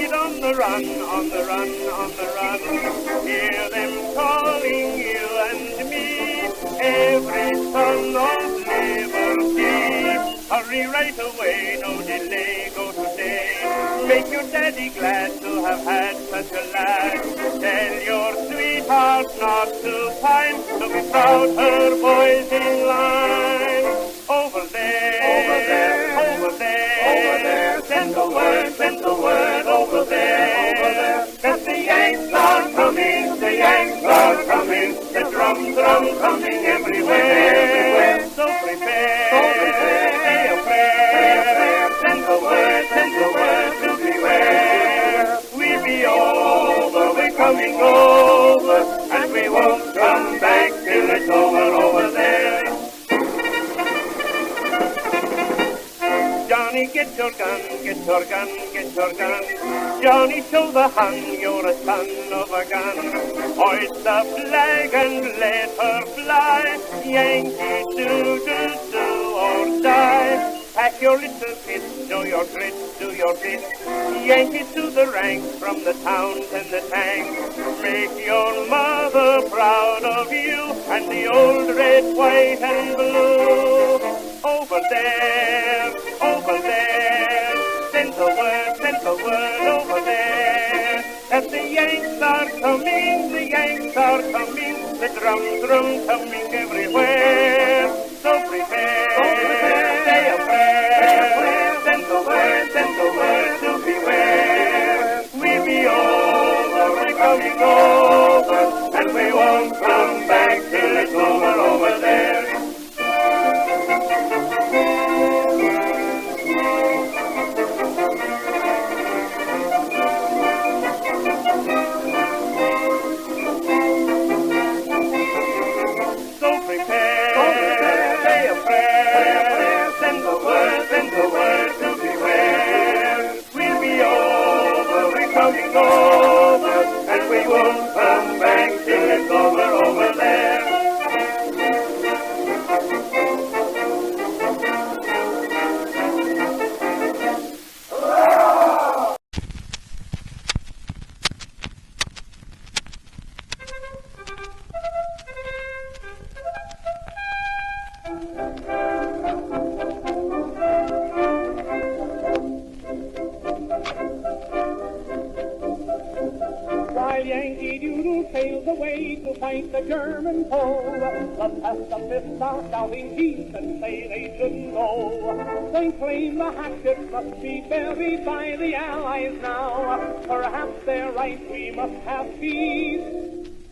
Ride on the run, on the run, on the run. Hear them calling you and me, every son of liberty. Hurry right away, no delay, go today. Make your daddy glad to have had such a lad. Tell your sweetheart not to pine, to be proud her boy's in line. Over there, over there, over there, over there. Send the word over there. That the Yanks are coming, the Yanks are coming. The drums coming everywhere. So prepare, say a prayer. Send the word to beware. We'll be over, we're coming over, and we won't come back till it's over there. Johnny, get your gun, get your gun, get your gun. Johnny, show the Hun you're a son of a gun. Hoist the flag and let her fly. Yankee do or die. Pack your little kit, show your grit, do your bit. Yankees to the ranks from the towns and the tanks. Make your mother proud of you and the old red, white and blue. Over there, over there. Send the word over there. That the Yanks are coming, the Yanks are coming. The drums coming everywhere. So prepare, say a prayer. Send the word to beware. We'll be over, we're coming over, and we won't come back till it's over there. So prepare, say a prayer. Send the word to beware. We'll be over, we're coming over, and we won't come back till it's over there. While Yankee Doodle sails away to fight the German foe, the pacifists are shouting peace and say they shouldn't go. They claim the hatchet must be buried by the Allies now. Perhaps they're right, we must have peace.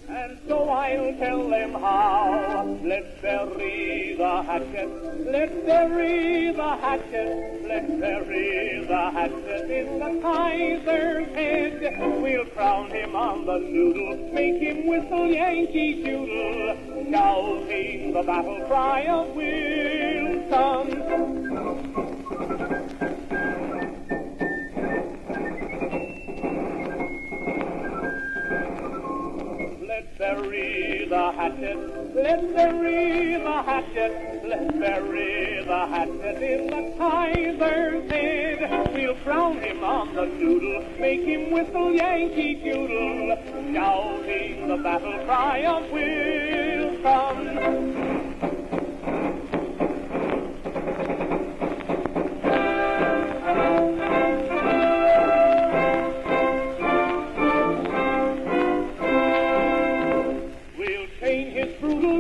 And so I'll tell them how. Let's bury the hatchet. Let's bury the hatchet. Let's bury the hatchet in the Kaiser's head. We'll crown him on the noodle, make him whistle Yankee Doodle, shouting the battle cry of Wilson. Let's bury the hatchet, let's bury the hatchet, let's bury the hatchet in the Kaiser's head. We'll crown him on the noodle, make him whistle Yankee Doodle, shouting the battle cry of Wilson.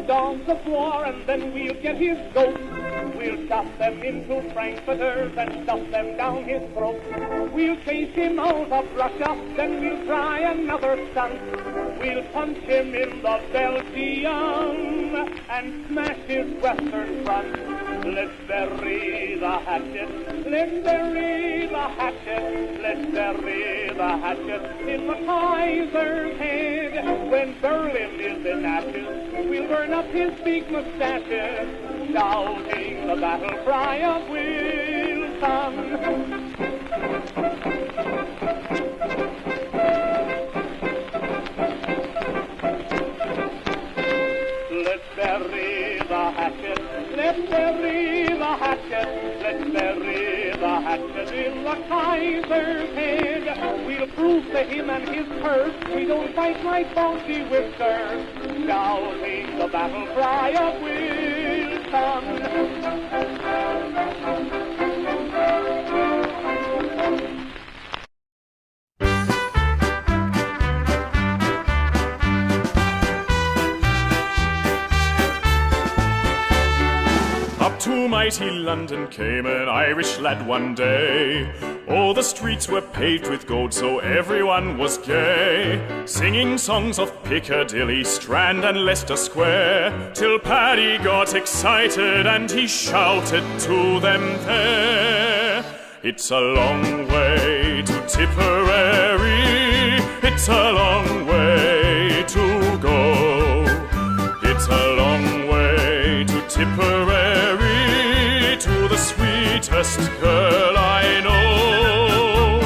Dogs of war, and then we'll get his goats. We'll chop them into frankfurters and stuff them down his throat. We'll chase him out of Russia, then we'll try another stunt. We'll punch him in the Belgium and smash his western front. Let's bury the hatchet, let's bury the hatchet, let's bury the hatchet in the Kaiser's head. When Berlin is in ashes, we'll burn up his big mustaches, shouting the battle cry of Wilson. Let's bury the hatchet, let's bury the hatchet, let's bury the hatchet hatchet in the Kaiser's head. We'll prove to him and his herd we don't fight like Bounty Whistler, shouting the battle cry of Wilson. To mighty London came an Irish lad one day. All the streets were paved with gold, so everyone was gay, singing songs of Piccadilly, Strand and Leicester Square, till Paddy got excited and he shouted to them there. It's a long way to Tipperary, it's a long way to go. It's a long way to Tipperary, to the sweetest girl I know.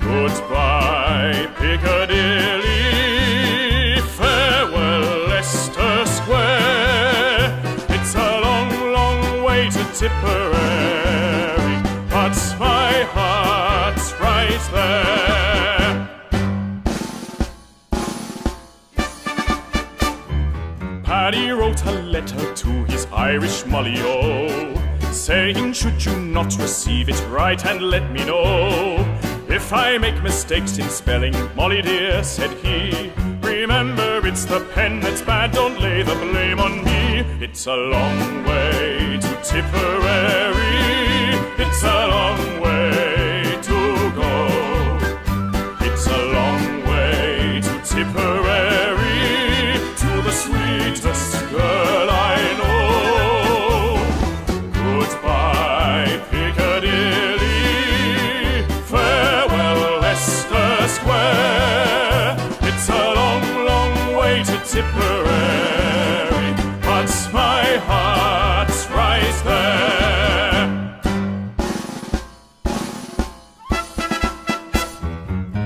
Goodbye, Piccadilly, farewell, Leicester Square. It's a long, long way to Tipperary, but my heart's right there. Paddy wrote a letter to his Irish Molly-O, saying, should you not receive it, write and let me know. If I make mistakes in spelling, Molly dear, said he, remember it's the pen that's bad, don't lay the blame on me. It's a long way to Tipperary, it's a long way to go. It's a long way to Tipperary, to the sweetest girl I know. Goodbye, Piccadilly, farewell, Leicester Square. It's a long, long way to Tipperary, but my heart's right there.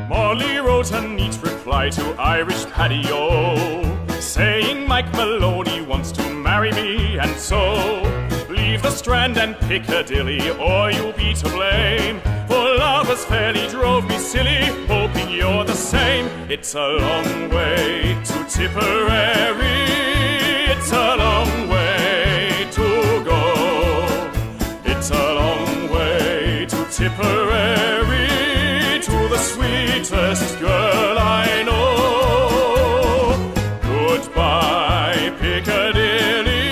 Molly wrote a neat reply to Irish Paddy-O, saying Mike Maloney wants to marry me, and so leave the Strand and Piccadilly, or you'll be to blame. For lovers fairly drove me silly, hoping you're the same. It's a long way to Tipperary, it's a long way to go. It's a long way to Tipperary, to the sweetest girl I know. Goodbye, Piccadilly,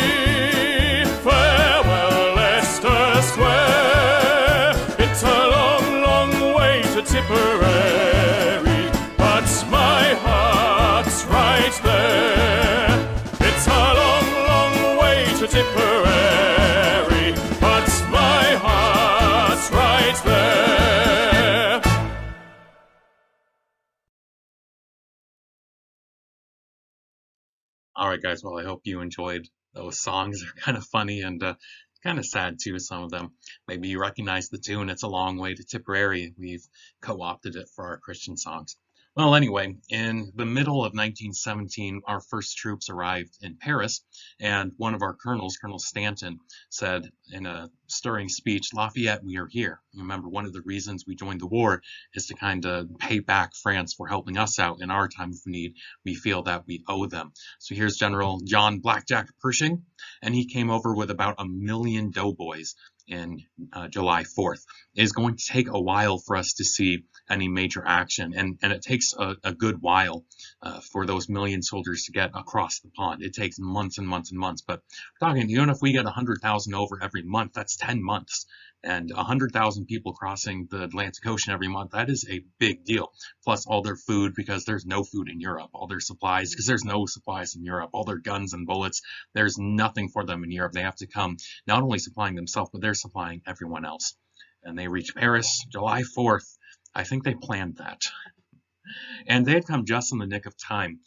farewell, Leicester Square. It's a long, long way to Tipperary, but my heart's right there. It's a long, long way to Tipperary, but my heart's right there. All right, guys. Well, I hope you enjoyed those songs. They're kind of funny and kind of sad too, some of them. Maybe you recognize the tune, It's a Long Way to Tipperary. We've co-opted it for our Christian songs. Well, anyway, in the middle of 1917, our first troops arrived in Paris, and one of our colonels, Colonel Stanton, said in a stirring speech, Lafayette, we are here. Remember, one of the reasons we joined the war is to kind of pay back France for helping us out in our time of need. We feel that we owe them. So here's General John Blackjack Pershing, and he came over with about 1 million doughboys in July 4th. It is going to take a while for us to see any major action, and it takes a good while for those million soldiers to get across the pond. It takes months and months and months, but we're talking, even if we get 100,000 over every month, that's 10 months. And 100,000 people crossing the Atlantic Ocean every month, that is a big deal. Plus all their food, because there's no food in Europe. All their supplies, because there's no supplies in Europe. All their guns and bullets, there's nothing for them in Europe. They have to come not only supplying themselves, but they're supplying everyone else. And they reach Paris July 4th. I think they planned that. And they had come just in the nick of time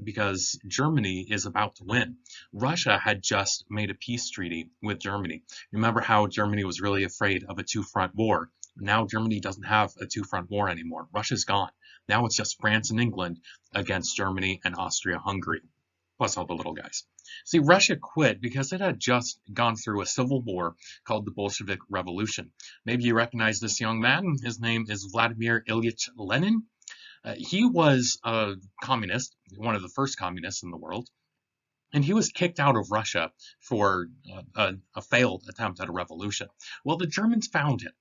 because Germany is about to win. Russia had just made a peace treaty with Germany. Remember how Germany was really afraid of a two-front war? Now Germany doesn't have a two-front war anymore. Russia's gone. Now it's just France and England against Germany and Austria-Hungary, plus all the little guys. See, Russia quit because it had just gone through a civil war called the Bolshevik Revolution. Maybe you recognize this young man. His name is Vladimir Ilyich Lenin. He was a communist, one of the first communists in the world, and he was kicked out of Russia for a failed attempt at a revolution. Well, the Germans found him,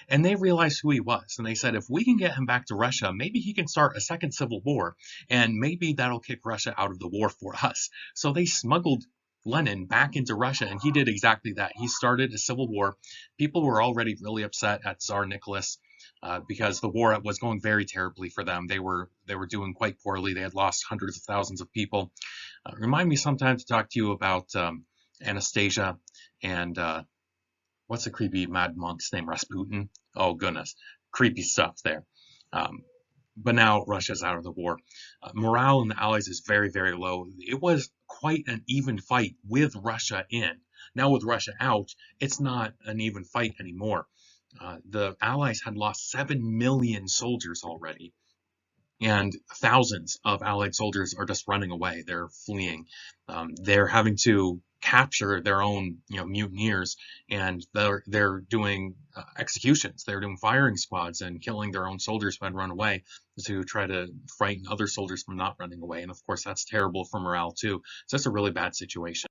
and they realized who he was, and they said, if we can get him back to Russia, maybe he can start a second civil war, and maybe that'll kick Russia out of the war for us. So they smuggled Lenin back into Russia, and he did exactly that. He started a civil war. People were already really upset at Tsar Nicholas because the war was going very terribly for them. They were doing quite poorly. They had lost hundreds of thousands of people. Remind me sometime to talk to you about Anastasia and what's the creepy mad monk's name? Rasputin? Oh, goodness. Creepy stuff there. But now Russia's out of the war. Morale in the Allies is very, very low. It was quite an even fight with Russia in. Now with Russia out, it's not an even fight anymore. The Allies had lost 7 million soldiers already. And thousands of Allied soldiers are just running away. They're fleeing. They're having to capture their own, mutineers, and they're doing executions. They're doing firing squads and killing their own soldiers who had run away to try to frighten other soldiers from not running away. And of course, that's terrible for morale too. So that's a really bad situation.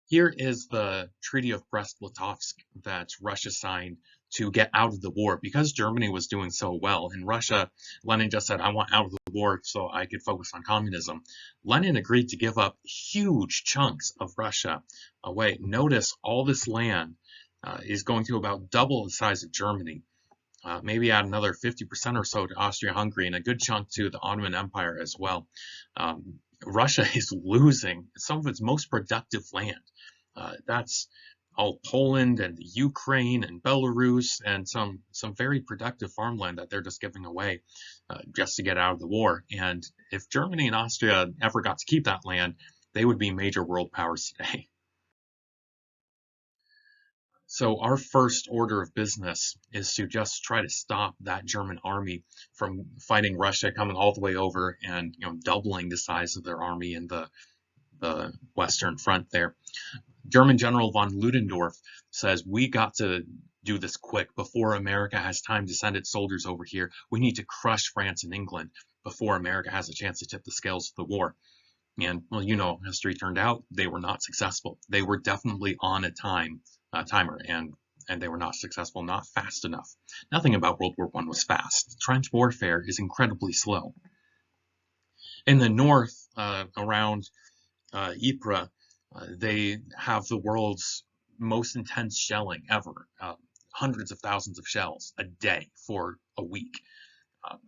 Here is the Treaty of Brest-Litovsk that Russia signed to get out of the war because Germany was doing so well. In Russia, Lenin just said, I want out of the war so I could focus on communism. Lenin agreed to give up huge chunks of Russia away. Notice all this land is going to about double the size of Germany. Maybe add another 50% or so to Austria-Hungary and a good chunk to the Ottoman Empire as well. Russia is losing some of its most productive land. That's all Poland and the Ukraine and Belarus and some very productive farmland that they're just giving away just to get out of the war. And if Germany and Austria ever got to keep that land, they would be major world powers today. So our first order of business is to just try to stop that German army from fighting Russia, coming all the way over and doubling the size of their army in the Western Front there. German General von Ludendorff says, we got to do this quick before America has time to send its soldiers over here. We need to crush France and England before America has a chance to tip the scales of the war. And, well, history turned out they were not successful. They were definitely on a timer, and they were not successful, not fast enough. Nothing about World War I was fast. Trench warfare is incredibly slow. In the north, around Ypres, they have the world's most intense shelling ever. Hundreds of thousands of shells a day for a week.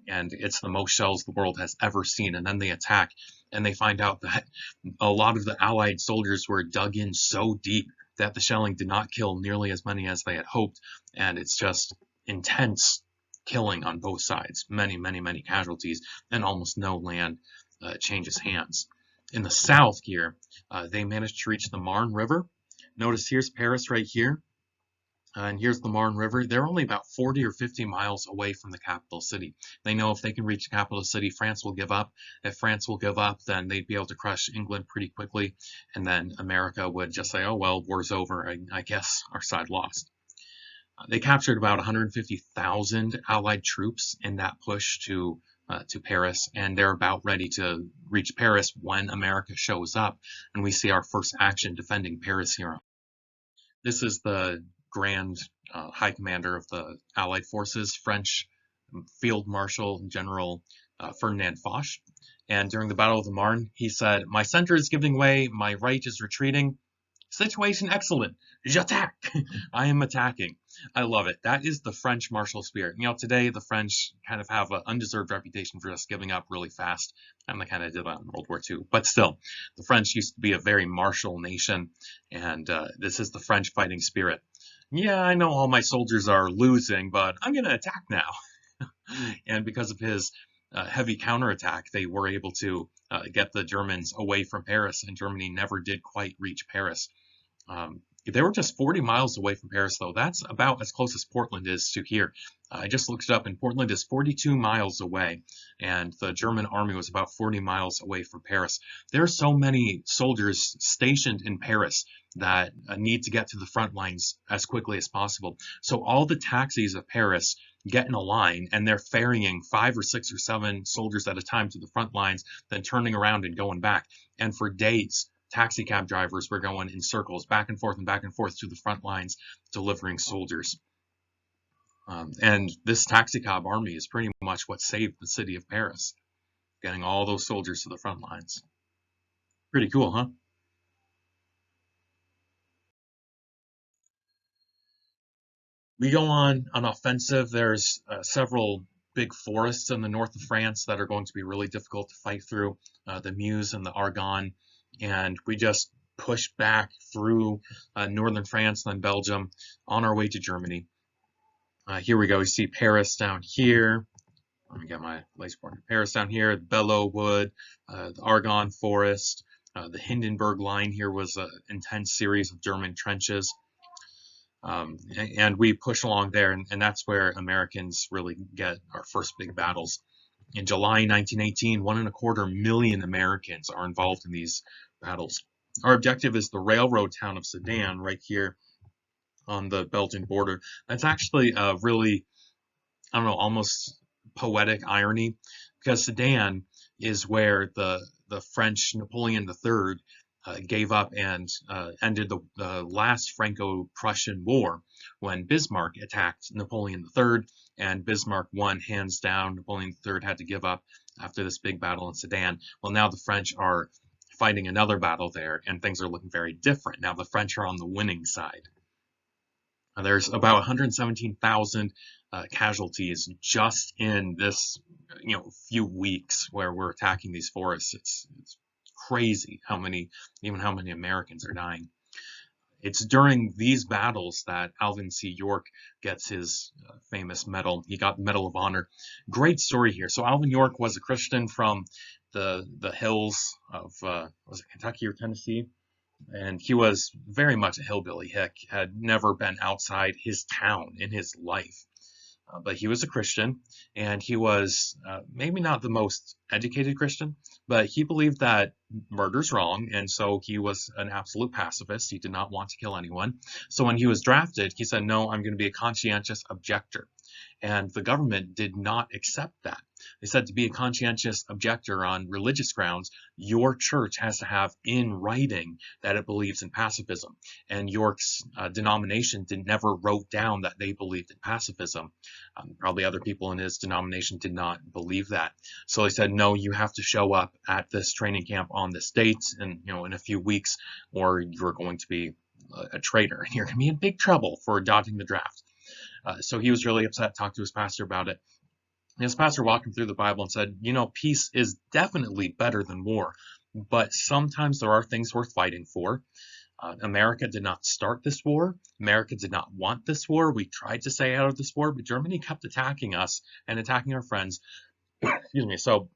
And it's the most shells the world has ever seen. And then they attack, and they find out that a lot of the Allied soldiers were dug in so deep that the shelling did not kill nearly as many as they had hoped. And it's just intense killing on both sides. Many, many, many casualties, and almost no land changes hands. In the south here, they managed to reach the Marne River. Notice here's Paris right here. And here's the Marne River. They're only about 40 or 50 miles away from the capital city. They know if they can reach the capital city, France will give up. If France will give up, then they'd be able to crush England pretty quickly. And then America would just say, oh, well, war's over. I guess our side lost. They captured about 150,000 Allied troops in that push to Paris, and they're about ready to reach Paris when America shows up. And we see our first action defending Paris here. This is the Grand High Commander of the Allied forces, French Field Marshal General Ferdinand Foch. And during the Battle of the Marne, he said, my center is giving way, my right is retreating. Situation excellent. J'attaque. I am attacking. I love it. That is the French martial spirit. Today the French kind of have an undeserved reputation for just giving up really fast. And they kind of did that in World War II. But still, the French used to be a very martial nation. And this is the French fighting spirit. Yeah, I know all my soldiers are losing, but I'm going to attack now. And because of his heavy counterattack, they were able to get the Germans away from Paris, and Germany never did quite reach Paris. They were just 40 miles away from Paris, though. That's about as close as Portland is to here. I just looked it up, and Portland is 42 miles away, and the German army was about 40 miles away from Paris. There are so many soldiers stationed in Paris that need to get to the front lines as quickly as possible. So all the taxis of Paris get in a line, and they're ferrying 5 or 6 or 7 soldiers at a time to the front lines, then turning around and going back. And for days, taxi cab drivers were going in circles back and forth to the front lines, delivering soldiers. And this taxi cab army is pretty much what saved the city of Paris, getting all those soldiers to the front lines. Pretty cool, huh? We go on an offensive. There's several big forests in the north of France that are going to be really difficult to fight through, the Meuse and the Argonne, and we just push back through northern France, then Belgium, on our way to Germany. Here we go. We see Paris down here. Let me get my laser pointer. Paris down here, the Belleau Wood, the Argonne Forest, the Hindenburg Line here was an intense series of German trenches. And we push along there, and that's where Americans really get our first big battles. In July 1918, 1.25 million Americans are involved in these battles. Our objective is the railroad town of Sedan, right here on the Belgian border. That's actually a really, I don't know, almost poetic irony, because Sedan is where the French Napoleon III gave up and ended the last Franco-Prussian War when Bismarck attacked Napoleon III, and Bismarck won hands down. Napoleon III had to give up after this big battle in Sedan. Well, now the French are fighting another battle there, and things are looking very different. Now the French are on the winning side. There's about 117,000 casualties just in this, few weeks where we're attacking these forests. It's crazy how many Americans are dying. It's during these battles that Alvin C. York gets his famous medal. He got the Medal of Honor. Great story here. So Alvin York was a Christian from the hills of was it Kentucky or Tennessee? And he was very much a hillbilly hick, had never been outside his town in his life. But he was a Christian, and he was maybe not the most educated Christian, but he believed that murder's wrong, and so he was an absolute pacifist. He did not want to kill anyone. So when he was drafted, he said, no, I'm going to be a conscientious objector. And the government did not accept that. They said to be a conscientious objector on religious grounds, your church has to have in writing that it believes in pacifism. And York's denomination never wrote down that they believed in pacifism. Probably other people in his denomination did not believe that. So they said, no, you have to show up at this training camp on this date and in a few weeks, or you're going to be a traitor and you're going to be in big trouble for dodging the draft. So he was really upset, talked to his pastor about it. And his pastor walked him through the Bible and said, peace is definitely better than war, but sometimes there are things worth fighting for. America did not start this war. America did not want this war. We tried to stay out of this war, but Germany kept attacking us and attacking our friends. Excuse me. So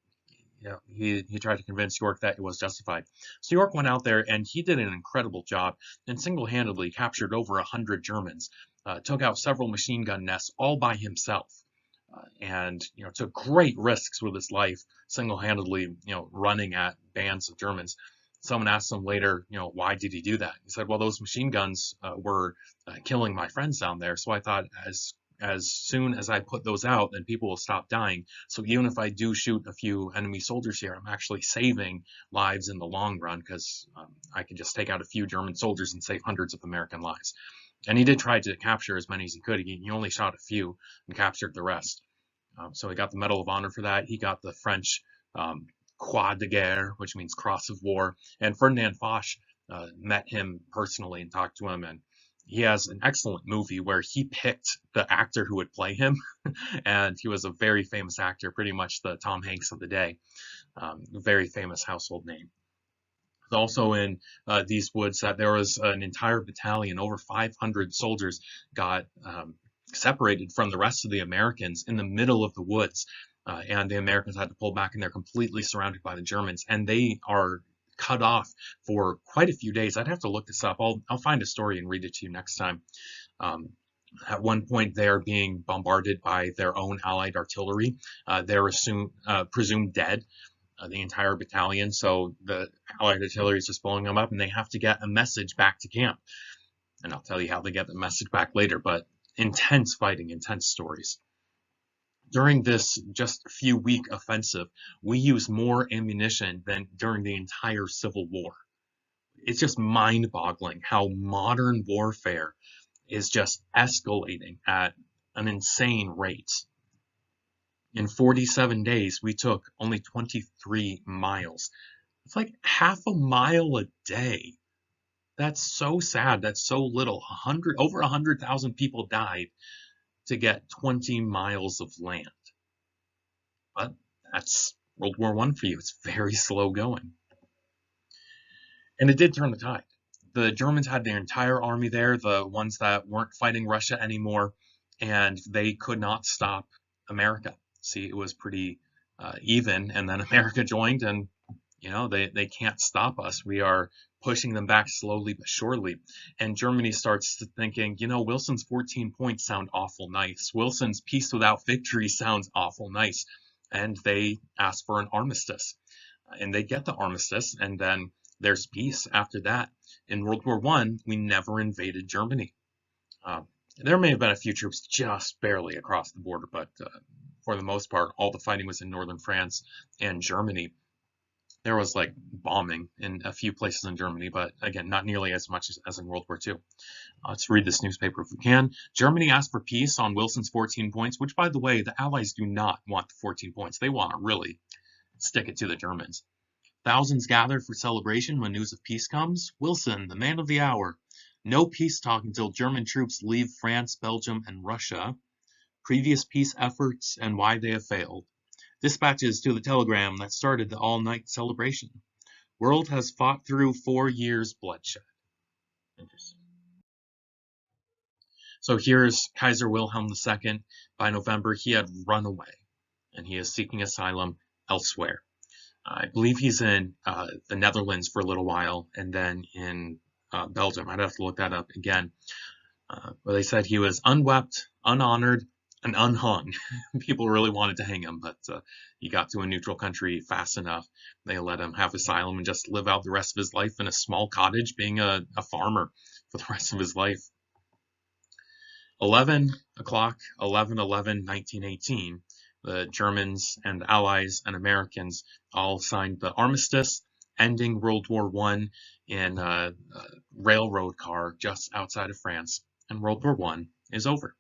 he tried to convince York that it was justified. So York went out there and he did an incredible job and single-handedly captured over 100 Germans, took out several machine gun nests all by himself, and took great risks with his life, single-handedly running at bands of Germans. Someone asked him later, why did he do that? He said, well, those machine guns were killing my friends down there, so I thought as soon as I put those out, then people will stop dying. So even if I do shoot a few enemy soldiers here, I'm actually saving lives in the long run, because I can just take out a few German soldiers and save hundreds of American lives. And he did try to capture as many as he could. He only shot a few and captured the rest. So he got the Medal of Honor for that. He got the French Croix de Guerre, which means Cross of War. And Ferdinand Foch met him personally and talked to him, and he has an excellent movie where he picked the actor who would play him, and he was a very famous actor, pretty much the Tom Hanks of the day, very famous household name. Also in these woods, that there was an entire battalion, over 500 soldiers got separated from the rest of the Americans in the middle of the woods, and the Americans had to pull back, and they're completely surrounded by the Germans, and they are cut off for quite a few days. I'd have to look this up. I'll find a story and read it to you next time. At one point, they're being bombarded by their own Allied artillery. They're presumed dead, the entire battalion. So the Allied artillery is just blowing them up, and they have to get a message back to camp. And I'll tell you how they get the message back later. But intense fighting, intense stories. During this just few week offensive, we used more ammunition than during the entire Civil War. It's just mind-boggling how modern warfare is just escalating at an insane rate. In 47 days, we took only 23 miles. It's like half a mile a day. That's so sad. That's so little. Over 100,000 people died to get 20 miles of land. But that's World War I for you. It's very slow going. And it did turn the tide. The Germans had their entire army there, the ones that weren't fighting Russia anymore, and they could not stop America. See, it was pretty even, and then America joined, and they can't stop us. We are pushing them back slowly but surely. And Germany starts thinking, Wilson's 14 points sound awful nice. Wilson's peace without victory sounds awful nice. And they ask for an armistice. And they get the armistice, and then there's peace after that. In World War I, we never invaded Germany. There may have been a few troops just barely across the border, but for the most part, all the fighting was in northern France and Germany. There was bombing in a few places in Germany, but again, not nearly as much as in World War II. Let's read this newspaper if we can. Germany asked for peace on Wilson's 14 points, which, by the way, the Allies do not want the 14 points. They want to really stick it to the Germans. Thousands gathered for celebration when news of peace comes. Wilson, the man of the hour. No peace talk until German troops leave France, Belgium, and Russia. Previous peace efforts and why they have failed. Dispatches to the telegram that started the all-night celebration. World has fought through 4 years' bloodshed. Interesting. So here's Kaiser Wilhelm II. By November, he had run away, and he is seeking asylum elsewhere. I believe he's in the Netherlands for a little while, and then in Belgium. I'd have to look that up again. But they said he was unwept, unhonored, and unhung. People really wanted to hang him, but he got to a neutral country fast enough. They let him have asylum and just live out the rest of his life in a small cottage, being a farmer for the rest of his life. 11/11/1918, the Germans and Allies and Americans all signed the armistice, ending World War I in a railroad car just outside of France, and World War I is over.